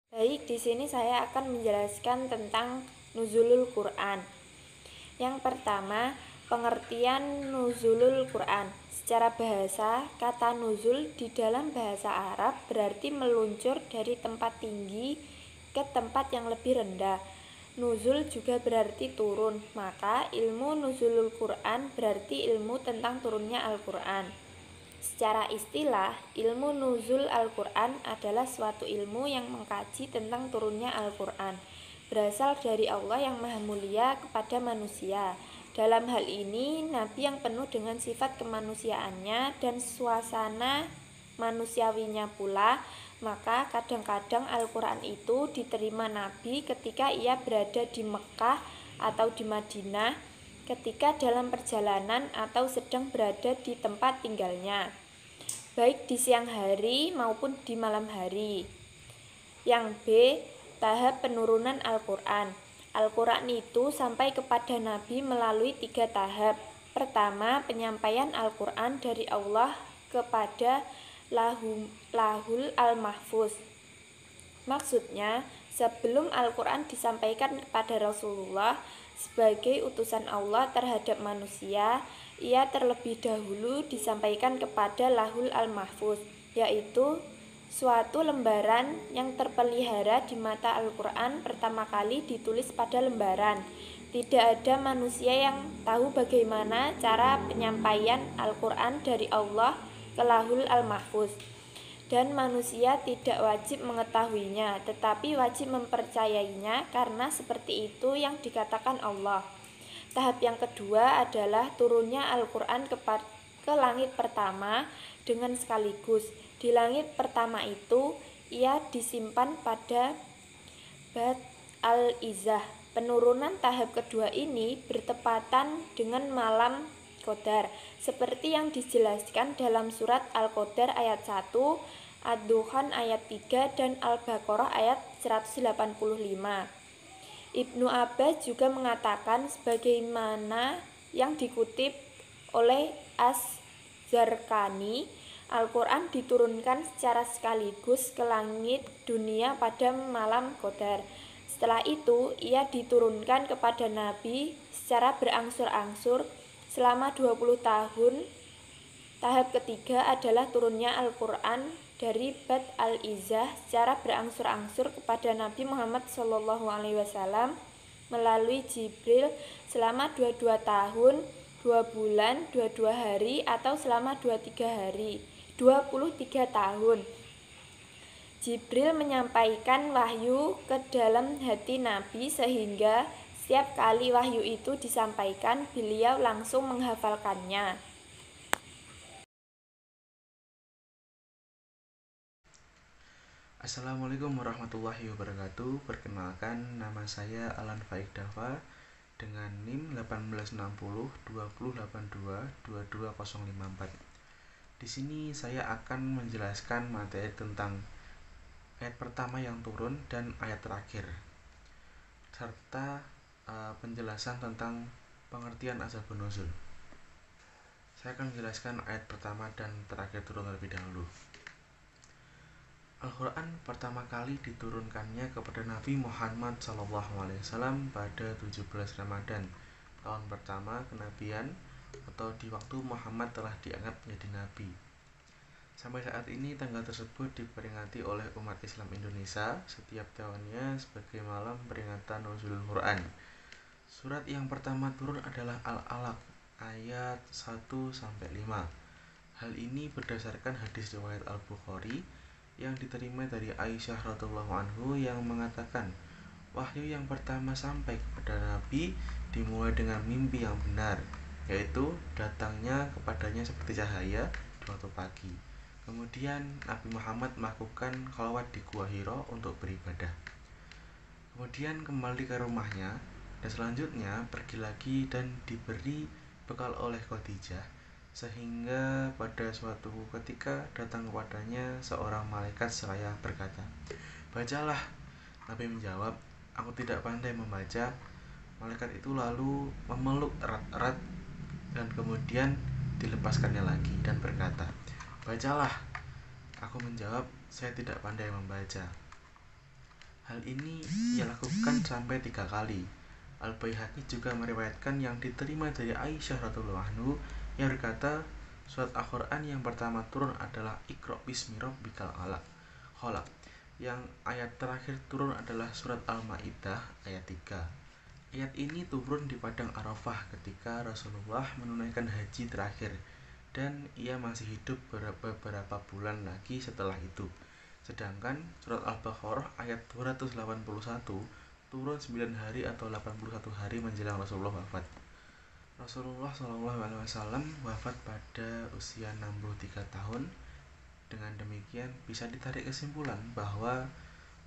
Baik, di sini saya akan menjelaskan tentang nuzulul Quran. Yang pertama, pengertian nuzulul Quran. Secara bahasa, kata nuzul di dalam bahasa Arab berarti meluncur dari tempat tinggi ke tempat yang lebih rendah. Nuzul juga berarti turun, maka ilmu nuzulul Quran berarti ilmu tentang turunnya Al-Quran. Secara istilah, ilmu nuzul Al-Quran adalah suatu ilmu yang mengkaji tentang turunnya Al-Quran, berasal dari Allah yang Maha Mulia kepada manusia. Dalam hal ini, Nabi yang penuh dengan sifat kemanusiaannya dan suasana manusiawinya pula, maka kadang-kadang Al-Quran itu diterima Nabi ketika ia berada di Mekah atau di Madinah, ketika dalam perjalanan atau sedang berada di tempat tinggalnya, baik di siang hari maupun di malam hari. Yang B, tahap penurunan Al-Quran. Al-Quran itu sampai kepada Nabi melalui 3 tahap. Pertama, penyampaian Al-Quran dari Allah kepada Lahul Al-Mahfuz. Maksudnya, sebelum Al-Quran disampaikan kepada Rasulullah sebagai utusan Allah terhadap manusia, ia terlebih dahulu disampaikan kepada Lahul Al-Mahfuz, yaitu suatu lembaran yang terpelihara di mata Al-Quran pertama kali ditulis pada lembaran. Tidak ada manusia yang tahu bagaimana cara penyampaian Al-Quran dari Allah ke Lahul Al-Mahfuz. Dan manusia tidak wajib mengetahuinya, tetapi wajib mempercayainya karena seperti itu yang dikatakan Allah. Tahap yang kedua adalah turunnya Al-Quran ke langit pertama dengan sekaligus. Di langit pertama itu, ia disimpan pada Bait Al-Izzah. Penurunan tahap kedua ini bertepatan dengan malam Qadar, seperti yang dijelaskan dalam surat Al-Qadar ayat 1, Ad-Dukhan ayat 3, dan Al-Baqarah ayat 185. Ibnu Abbas juga mengatakan sebagaimana yang dikutip oleh Az-Zarqani, Al-Quran diturunkan secara sekaligus ke langit dunia pada malam Qadar. Setelah itu, ia diturunkan kepada Nabi secara berangsur-angsur selama 20 tahun. Tahap ketiga adalah turunnya Al-Quran dari Bait Al-Izzah secara berangsur-angsur kepada Nabi Muhammad SAW melalui Jibril selama 22 tahun, 2 bulan, 22 hari, atau selama 23 tahun. Jibril menyampaikan wahyu ke dalam hati Nabi sehingga setiap kali wahyu itu disampaikan, beliau langsung menghafalkannya. Assalamualaikum warahmatullahi wabarakatuh. Perkenalkan, nama saya Alan Faik Dava dengan NIM 18602082220054. Di sini saya akan menjelaskan materi tentang ayat pertama yang turun dan ayat terakhir, serta penjelasan tentang pengertian asbabun nuzul. Saya akan menjelaskan ayat pertama dan terakhir turun terlebih dahulu. Al-Quran pertama kali diturunkannya kepada Nabi Muhammad SAW pada 17 Ramadan, tahun pertama kenabian, atau di waktu Muhammad telah diangkat menjadi Nabi. Sampai saat ini tanggal tersebut diperingati oleh umat Islam Indonesia setiap tahunnya sebagai malam peringatan nuzulul Quran. Surat yang pertama turun adalah Al-Alaq ayat 1-5. Hal ini berdasarkan hadis riwayat Al-Bukhari yang diterima dari Aisyah radhiyallahu anhu yang mengatakan, wahyu yang pertama sampai kepada Nabi dimulai dengan mimpi yang benar, yaitu datangnya kepadanya seperti cahaya di waktu pagi. Kemudian Nabi Muhammad melakukan khalwat di Gua Hira untuk beribadah. Kemudian kembali ke rumahnya dan selanjutnya pergi lagi dan diberi bekal oleh Khadijah, sehingga pada suatu ketika datang kepadanya seorang malaikat seraya berkata, bacalah. Nabi menjawab, aku tidak pandai membaca. Malaikat itu lalu memeluk erat-erat dan kemudian dilepaskannya lagi dan berkata, bacalah. Aku menjawab, saya tidak pandai membaca. Hal ini ia lakukan sampai 3 kali. Al-Baihaqi juga meriwayatkan yang diterima dari Aisyah radhiyallahu anhu yang berkata, surat Al-Quran yang pertama turun adalah Iqra bismi rabbikal khalaq. Yang ayat terakhir turun adalah surat Al-Maidah ayat 3. Ayat ini turun di padang Arafah ketika Rasulullah menunaikan haji terakhir dan ia masih hidup beberapa bulan lagi setelah itu. Sedangkan surat Al-Baqarah ayat 281 turun 9 hari atau 81 hari menjelang Rasulullah wafat. Rasulullah SAW wafat pada usia 63 tahun. Dengan demikian bisa ditarik kesimpulan bahwa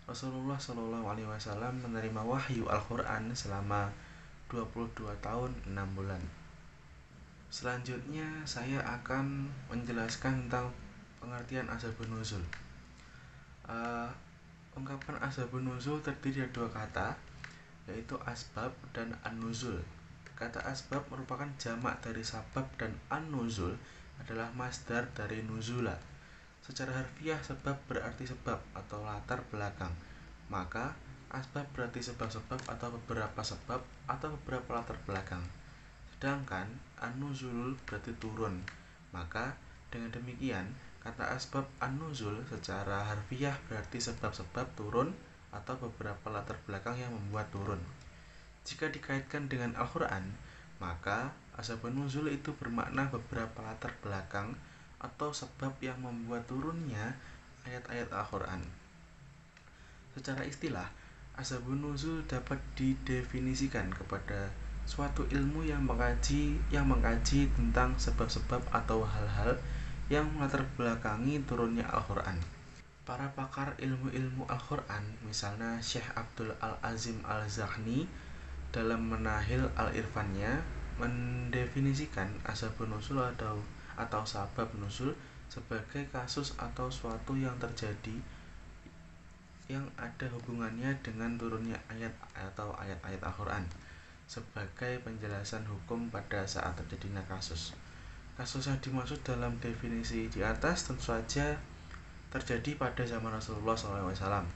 Rasulullah SAW menerima wahyu Al-Quran selama 22 tahun 6 bulan. Selanjutnya saya akan menjelaskan tentang pengertian asbabun nuzul. Ungkapan asbabun nuzul terdiri dari 2 kata, yaitu asbab dan an-nuzul. Kata asbab merupakan jamak dari sabab dan an-nuzul adalah masdar dari nuzula. Secara harfiah sebab berarti sebab atau latar belakang. Maka asbab berarti sebab-sebab atau beberapa sebab atau beberapa latar belakang. Sedangkan an-nuzul berarti turun. Maka dengan demikian kata asbab an-nuzul secara harfiah berarti sebab-sebab turun atau beberapa latar belakang yang membuat turun. Jika dikaitkan dengan Al-Quran, maka asbabun nuzul itu bermakna beberapa latar belakang atau sebab yang membuat turunnya ayat-ayat Al-Quran. Secara istilah, asbabun nuzul dapat didefinisikan kepada suatu ilmu yang mengkaji tentang sebab-sebab atau hal-hal yang melatar belakangi turunnya Al-Quran. Para pakar ilmu-ilmu Al-Quran, misalnya Syekh Abdul Al-Azim Al-Zaghni dalam Menahil Al-Irfannya mendefinisikan asbabun nuzul atau sabab nuzul sebagai kasus atau suatu yang terjadi yang ada hubungannya dengan turunnya ayat atau ayat-ayat Al-Quran sebagai penjelasan hukum pada saat terjadinya kasus. Kasus yang dimaksud dalam definisi di atas tentu saja terjadi pada zaman Rasulullah SAW.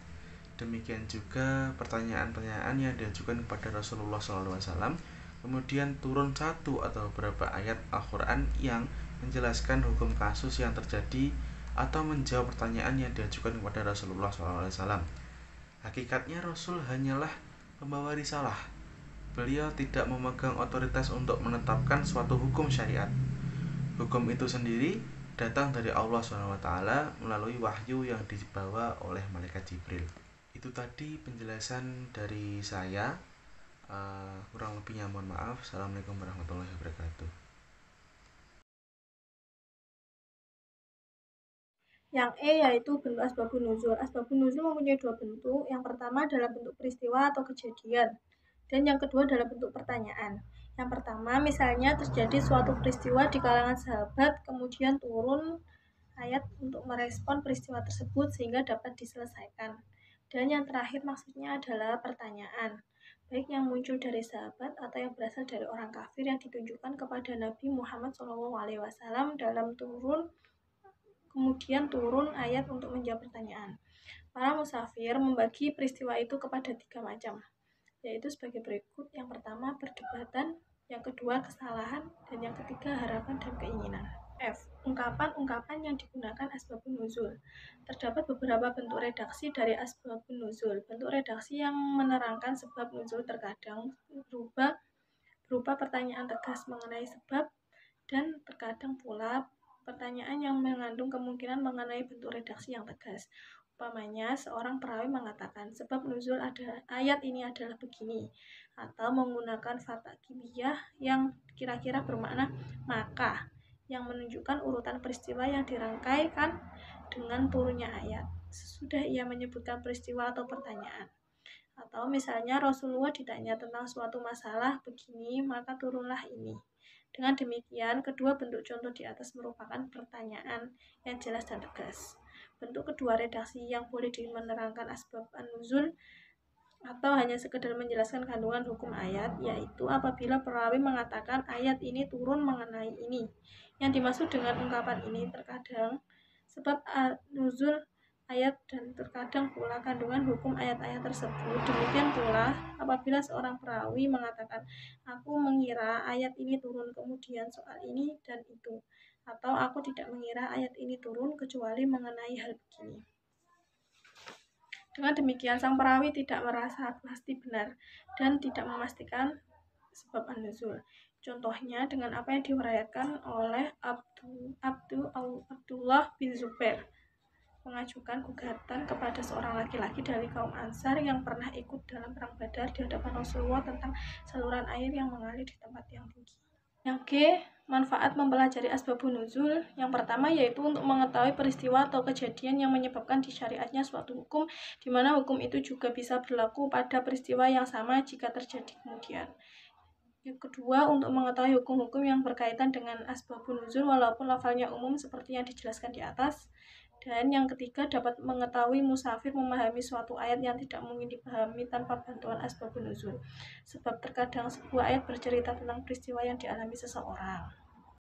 Demikian juga pertanyaan-pertanyaan yang diajukan kepada Rasulullah SAW, kemudian turun satu atau beberapa ayat Al-Quran yang menjelaskan hukum kasus yang terjadi atau menjawab pertanyaan yang diajukan kepada Rasulullah SAW. Hakikatnya Rasul hanyalah pembawa risalah. Beliau tidak memegang otoritas untuk menetapkan suatu hukum syariat. Hukum itu sendiri datang dari Allah SWT melalui wahyu yang dibawa oleh malaikat Jibril. Itu tadi penjelasan dari saya. Kurang lebihnya mohon maaf. Assalamualaikum warahmatullahi wabarakatuh. Yang E yaitu bentuk asbabun nuzul. Asbabun nuzul mempunyai 2 bentuk. Yang pertama dalam bentuk peristiwa atau kejadian, dan yang kedua dalam bentuk pertanyaan. Yang pertama, misalnya terjadi suatu peristiwa di kalangan sahabat, kemudian turun ayat untuk merespon peristiwa tersebut sehingga dapat diselesaikan. Dan yang terakhir maksudnya adalah pertanyaan, baik yang muncul dari sahabat atau yang berasal dari orang kafir yang ditunjukkan kepada Nabi Muhammad SAW kemudian turun ayat untuk menjawab pertanyaan. Para musafir membagi peristiwa itu kepada 3 macam, yaitu sebagai berikut. Yang pertama, perdebatan, yang kedua, kesalahan, dan yang ketiga, harapan dan keinginan. F. Ungkapan-ungkapan yang digunakan asbabun nuzul. Terdapat beberapa bentuk redaksi dari asbabun nuzul. Bentuk redaksi yang menerangkan sebab nuzul terkadang berupa pertanyaan tegas mengenai sebab, dan terkadang pula pertanyaan yang mengandung kemungkinan mengenai bentuk redaksi yang tegas. Umpamanya, seorang perawi mengatakan, sebab nuzul ayat ini adalah begini, atau menggunakan fata kibiyah yang kira-kira bermakna maka, yang menunjukkan urutan peristiwa yang dirangkaikan dengan turunnya ayat sesudah ia menyebutkan peristiwa atau pertanyaan. Atau misalnya Rasulullah ditanya tentang suatu masalah begini, maka turunlah ini. Dengan demikian, kedua bentuk contoh di atas merupakan pertanyaan yang jelas dan tegas. Bentuk kedua redaksi yang boleh menerangkan asbab an-nuzul atau hanya sekedar menjelaskan kandungan hukum ayat, yaitu apabila perawi mengatakan ayat ini turun mengenai ini. Yang dimaksud dengan ungkapan ini terkadang sebab nuzul ayat dan terkadang pula kandungan hukum ayat-ayat tersebut. Demikian pula apabila seorang perawi mengatakan, aku mengira ayat ini turun kemudian soal ini dan itu, atau aku tidak mengira ayat ini turun kecuali mengenai hal begini. Dengan demikian, sang perawi tidak merasa pasti benar dan tidak memastikan sebab an-nuzul. Contohnya dengan apa yang diriwayatkan oleh Abdullah bin Zubair mengajukan gugatan kepada seorang laki-laki dari kaum Ansar yang pernah ikut dalam perang Badar di hadapan Rasulullah tentang saluran air yang mengalir di tempat yang tinggi. Yang G, manfaat mempelajari asbabun nuzul. Yang pertama yaitu untuk mengetahui peristiwa atau kejadian yang menyebabkan disyariatnya suatu hukum, di mana hukum itu juga bisa berlaku pada peristiwa yang sama jika terjadi kemudian. Yang kedua, untuk mengetahui hukum-hukum yang berkaitan dengan asbabun nuzul walaupun lafalnya umum seperti yang dijelaskan di atas. Dan yang ketiga, dapat mengetahui musafir memahami suatu ayat yang tidak mungkin dipahami tanpa bantuan asbabun nuzul. Sebab terkadang sebuah ayat bercerita tentang peristiwa yang dialami seseorang.